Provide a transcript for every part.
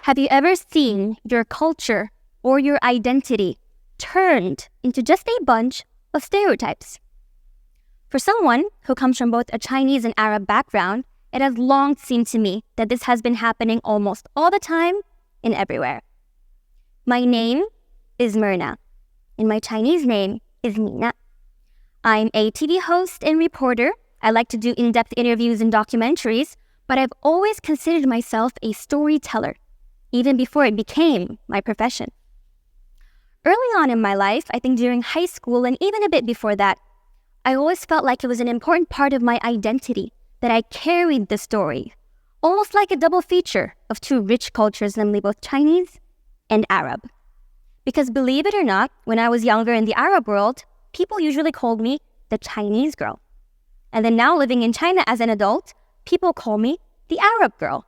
Have you ever seen your culture or your identity turned into just a bunch of stereotypes? For someone who comes from both a Chinese and Arab background, it has long seemed to me that this has been happening almost all the time and everywhere. My name is Merna, and my Chinese name is Nina. I'm a TV host and reporter. I like to do in-depth interviews and documentaries, but I've always considered myself a storyteller, even before it became my profession. Early on in my life, I think during high school and even a bit before that, I always felt like it was an important part of my identity that I carried the story, almost like a double feature of two rich cultures, namely both Chinese and Arab. Because believe it or not, when I was younger in the Arab world, people usually called me the Chinese girl. And then now living in China as an adult, people call me the Arab girl.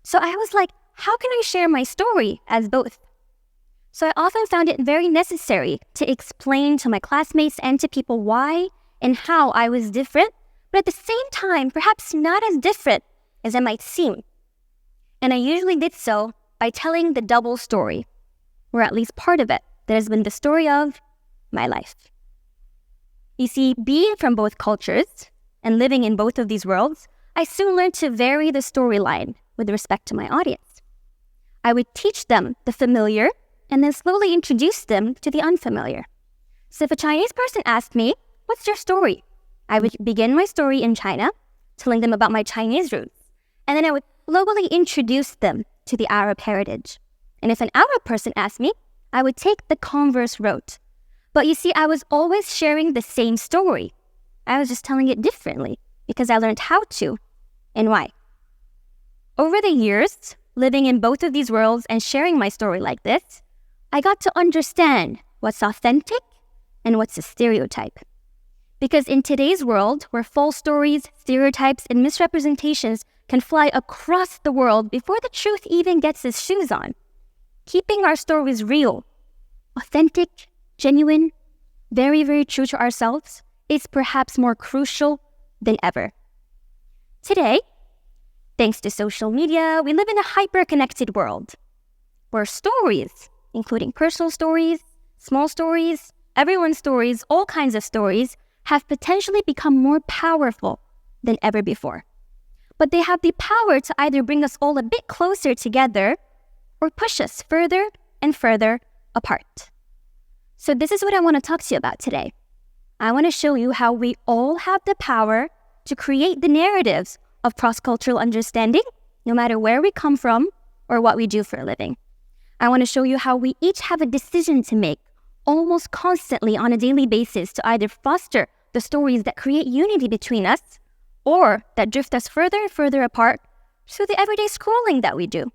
So I was like, how can I share my story as both? So I often found it very necessary to explain to my classmates and to people why and how I was different, but at the same time, perhaps not as different as I might seem. And I usually did so by telling the double story, or at least part of it, that has been the story of my life. You see, being from both cultures and living in both of these worlds, I soon learned to vary the storyline with respect to my audience. I would teach them the familiar and then slowly introduce them to the unfamiliar. So if a Chinese person asked me, "What's your story?" I would begin my story in China, telling them about my Chinese roots, and then I would slowly introduce them to the Arab heritage. And if an Arab person asked me, I would take the converse route. But you see, I was always sharing the same story. I was just telling it differently because I learned how to and why. Over the years, living in both of these worlds and sharing my story like this, I got to understand what's authentic and what's a stereotype. Because in today's world, where false stories, stereotypes, and misrepresentations can fly across the world before the truth even gets its shoes on, keeping our stories real, authentic, genuine, very, very true to ourselves is perhaps more crucial than ever. Today, thanks to social media, we live in a hyper-connected world where stories, including personal stories, small stories, everyone's stories, all kinds of stories, have potentially become more powerful than ever before. But they have the power to either bring us all a bit closer together or push us further and further apart. So this is what I want to talk to you about today. I want to show you how we all have the power to create the narratives of cross-cultural understanding, no matter where we come from or what we do for a living. I want to show you how we each have a decision to make almost constantly on a daily basis to either foster the stories that create unity between us or that drift us further and further apart through the everyday scrolling that we do.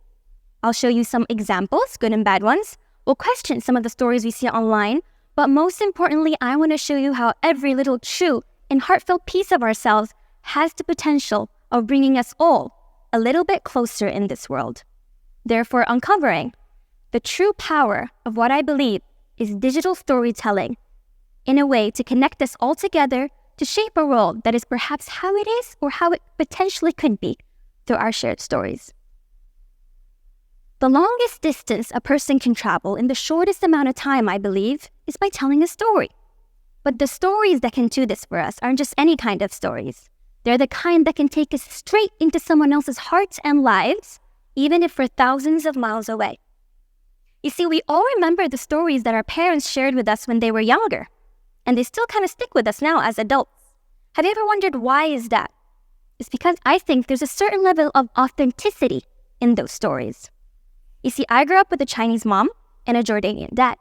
I'll show you some examples, good and bad ones. We'll question some of the stories we see online, but most importantly, I want to show you how every little true and heartfelt piece of ourselves has the potential of bringing us all a little bit closer in this world. Therefore, uncovering the true power of what I believe is digital storytelling in a way to connect us all together to shape a world that is perhaps how it is or how it potentially could be through our shared stories. The longest distance a person can travel in the shortest amount of time, I believe, is by telling a story. But the stories that can do this for us aren't just any kind of stories. They're the kind that can take us straight into someone else's hearts and lives, even if we're thousands of miles away. You see, we all remember the stories that our parents shared with us when they were younger, and they still kind of stick with us now as adults. Have you ever wondered why is that? It's because I think there's a certain level of authenticity in those stories. You see, I grew up with a Chinese mom and a Jordanian dad,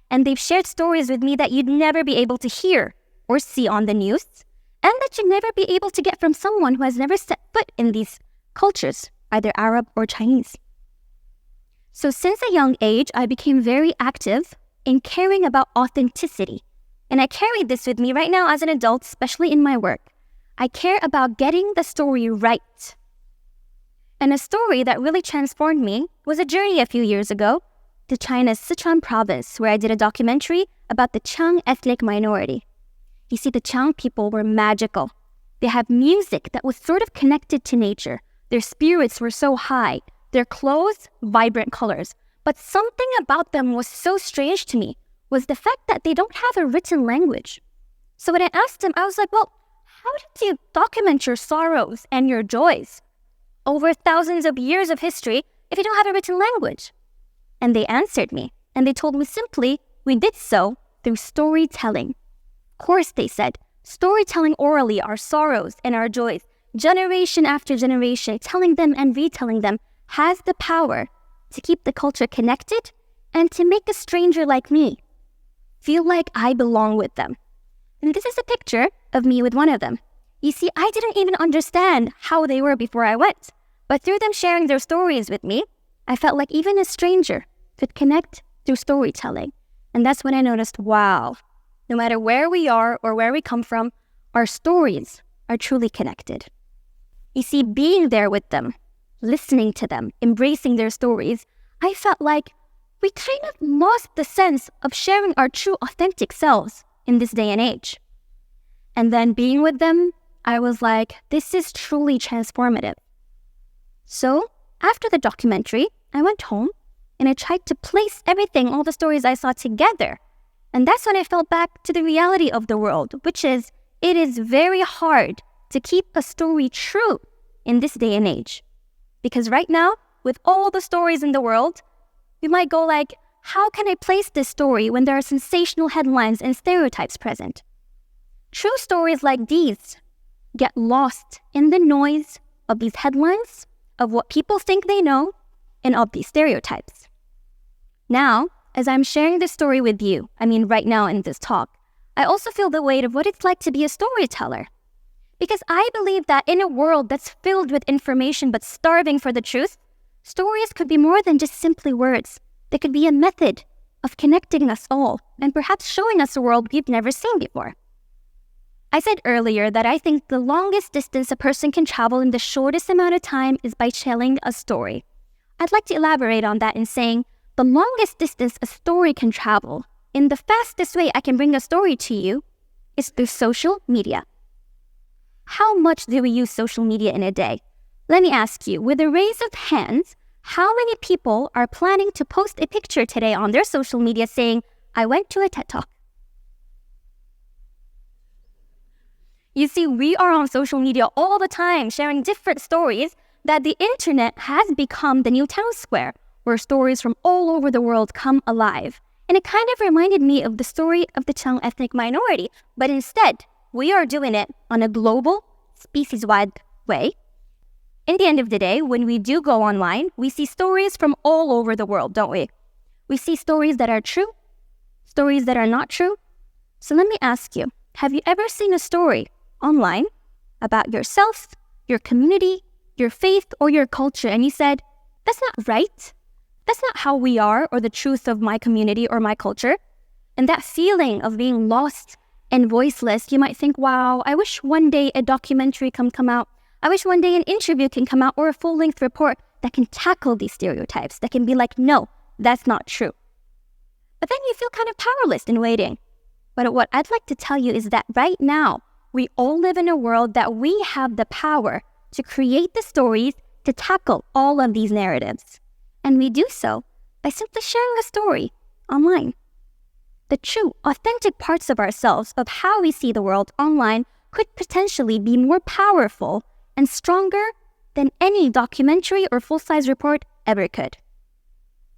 and they've shared stories with me that you'd never be able to hear or see on the news, and that you'd never be able to get from someone who has never set foot in these cultures, either Arab or Chinese. So since a young age, I became very active in caring about authenticity. And I carried this with me right now as an adult, especially in my work. I care about getting the story right. And a story that really transformed me was a journey a few years ago to China's Sichuan province, where I did a documentary about the Qiang ethnic minority. You see, the Qiang people were magical. They have music that was sort of connected to nature. Their spirits were so high. their clothes, vibrant colors. But something about them was so strange to me, was the fact that they don't have a written language. So when I asked them, I was like, well, how did you document your sorrows and your joys over thousands of years of history if you don't have a written language? And they answered me, and they told me simply, we did so through storytelling. Of course, they said, storytelling orally our sorrows and our joys, generation after generation, telling them and retelling them, has the power to keep the culture connected and to make a stranger like me feel like I belong with them. And this is a picture of me with one of them. You see, I didn't even understand how they were before I went. But through them sharing their stories with me, I felt like even a stranger could connect through storytelling. And that's when I noticed, wow, no matter where we are or where we come from, our stories are truly connected. You see, being there with them, listening to them, embracing their stories, I felt like we kind of lost the sense of sharing our true authentic selves in this day and age. And then being with them, I was like, this is truly transformative. So after the documentary, I went home and I tried to place everything, all the stories I saw together. And that's when I fell back to the reality of the world, which is, it is very hard to keep a story true in this day and age. Because right now, with all the stories in the world, we might go like, how can I place this story when there are sensational headlines and stereotypes present? True stories like these get lost in the noise of these headlines, of what people think they know, and of these stereotypes. Now, as I'm sharing this story with you, right now in this talk, I also feel the weight of what it's like to be a storyteller. Because I believe that in a world that's filled with information but starving for the truth, stories could be more than just simply words. They could be a method of connecting us all and perhaps showing us a world we've never seen before. I said earlier that I think the longest distance a person can travel in the shortest amount of time is by telling a story. I'd like to elaborate on that in saying the longest distance a story can travel, in the fastest way I can bring a story to you, is through social media. How much do we use social media in a day? Let me ask you, with a raise of hands, how many people are planning to post a picture today on their social media saying, I went to a TED Talk? You see, we are on social media all the time sharing different stories that the internet has become the new town square where stories from all over the world come alive. And it kind of reminded me of the story of the Qiang ethnic minority, but instead, we are doing it on a global, species-wide way. In the end of the day, when we do go online, we see stories from all over the world, don't we? We see stories that are true, stories that are not true. So let me ask you, have you ever seen a story online about yourself, your community, your faith, or your culture, and you said, that's not right. That's not how we are, or the truth of my community or my culture. And that feeling of being lost and voiceless, you might think, wow, I wish one day a documentary can come out. I wish one day an interview can come out or a full-length report that can tackle these stereotypes, that can be like, no, that's not true. But then you feel kind of powerless in waiting. But what I'd like to tell you is that right now, we all live in a world that we have the power to create the stories to tackle all of these narratives. And we do so by simply sharing a story online. The true, authentic parts of ourselves, of how we see the world online, could potentially be more powerful and stronger than any documentary or full-size report ever could.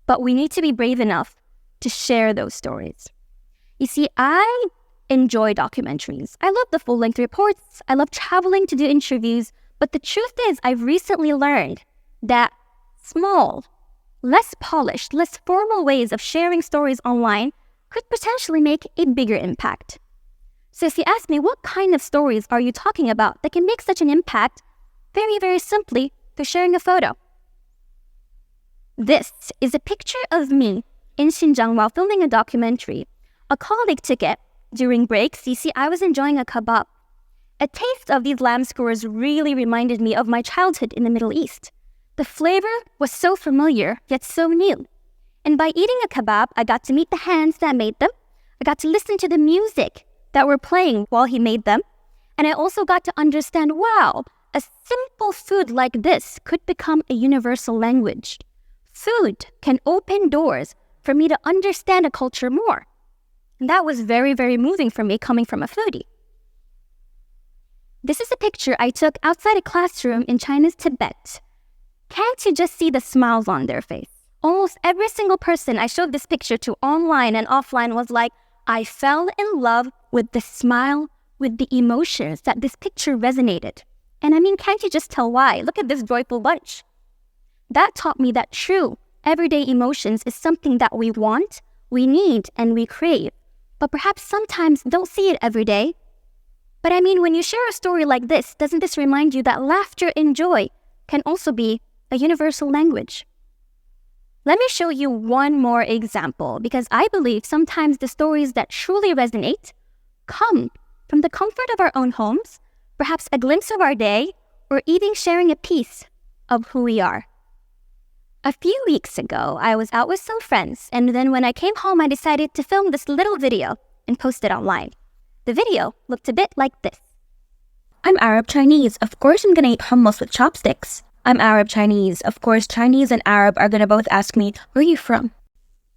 But we need to be brave enough to share those stories. You see, I enjoy documentaries. I love the full-length reports. I love traveling to do interviews. But the truth is, I've recently learned that small, less polished, less formal ways of sharing stories online could potentially make a bigger impact. So if you ask me, what kind of stories are you talking about that can make such an impact? Very, very simply, through sharing a photo. This is a picture of me in Xinjiang while filming a documentary. A colleague took it during breaks. You see, I was enjoying a kebab. A taste of these lamb skewers really reminded me of my childhood in the Middle East. The flavor was so familiar, yet so new. And by eating a kebab, I got to meet the hands that made them. I got to listen to the music that were playing while he made them. And I also got to understand, wow, a simple food like this could become a universal language. Food can open doors for me to understand a culture more. And that was very, very moving for me coming from a foodie. This is a picture I took outside a classroom in China's Tibet. Can't you just see the smiles on their face? Almost every single person I showed this picture to online and offline was like, I fell in love with the smile, with the emotions that this picture resonated. And I mean, can't you just tell why? Look at this joyful bunch. That taught me that true, everyday emotions is something that we want, we need, and we crave. But perhaps sometimes don't see it every day. But I mean, when you share a story like this, doesn't this remind you that laughter and joy can also be a universal language? Let me show you one more example, because I believe sometimes the stories that truly resonate come from the comfort of our own homes, perhaps a glimpse of our day, or even sharing a piece of who we are. A few weeks ago, I was out with some friends, and then when I came home, I decided to film this little video and post it online. The video looked a bit like this. I'm Arab Chinese. Of course I'm gonna eat hummus with chopsticks. I'm Arab Chinese. Of course Chinese and Arab are gonna both ask me, where are you from?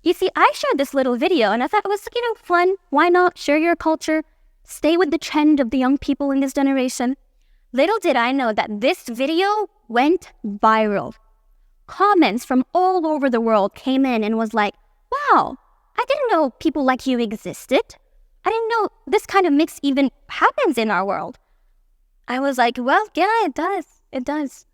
You see, I shared this little video and I thought it was, fun. Why not share your culture? Stay with the trend of the young people in this generation. Little did I know that this video went viral. Comments from all over the world came in and was like, wow, I didn't know people like you existed. I didn't know this kind of mix even happens in our world. I was like, well, yeah, it does. It does.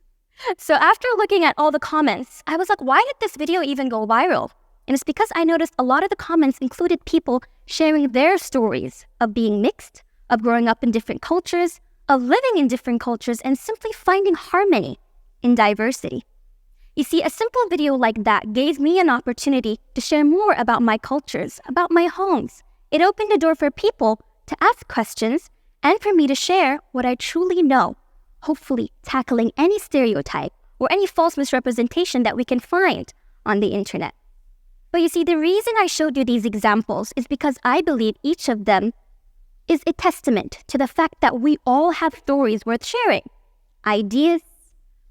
So after looking at all the comments, I was like, why did this video even go viral? And it's because I noticed a lot of the comments included people sharing their stories of being mixed, of growing up in different cultures, of living in different cultures, and simply finding harmony in diversity. You see, a simple video like that gave me an opportunity to share more about my cultures, about my homes. It opened the door for people to ask questions and for me to share what I truly know, hopefully tackling any stereotype or any false misrepresentation that we can find on the internet. But you see, the reason I showed you these examples is because I believe each of them is a testament to the fact that we all have stories worth sharing. Ideas,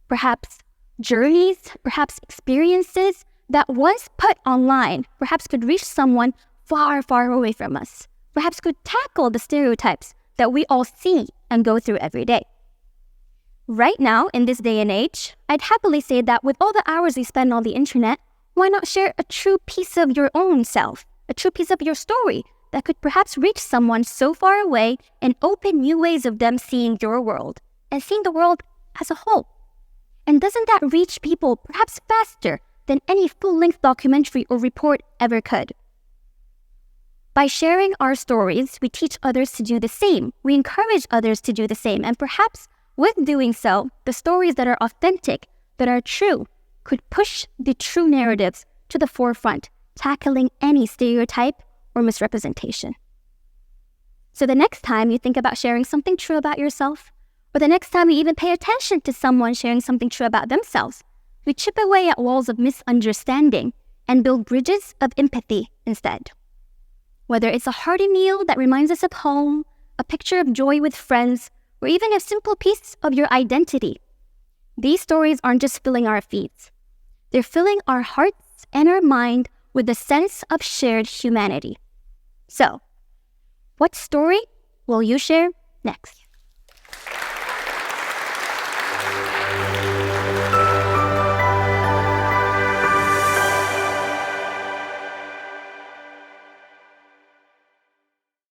perhaps journeys, perhaps experiences that once put online, perhaps could reach someone far, far away from us, perhaps could tackle the stereotypes that we all see and go through every day. Right now, in this day and age, I'd happily say that with all the hours we spend on the internet, why not share a true piece of your own self, a true piece of your story that could perhaps reach someone so far away and open new ways of them seeing your world and seeing the world as a whole? And doesn't that reach people perhaps faster than any full-length documentary or report ever could? By sharing our stories, we teach others to do the same. We encourage others to do the same. And perhaps with doing so, the stories that are authentic, that are true, could push the true narratives to the forefront, tackling any stereotype or misrepresentation. So the next time you think about sharing something true about yourself, or the next time you even pay attention to someone sharing something true about themselves, we chip away at walls of misunderstanding and build bridges of empathy instead. Whether it's a hearty meal that reminds us of home, a picture of joy with friends, or even a simple piece of your identity, these stories aren't just filling our feeds. They're filling our hearts and our mind with a sense of shared humanity. So, what story will you share next?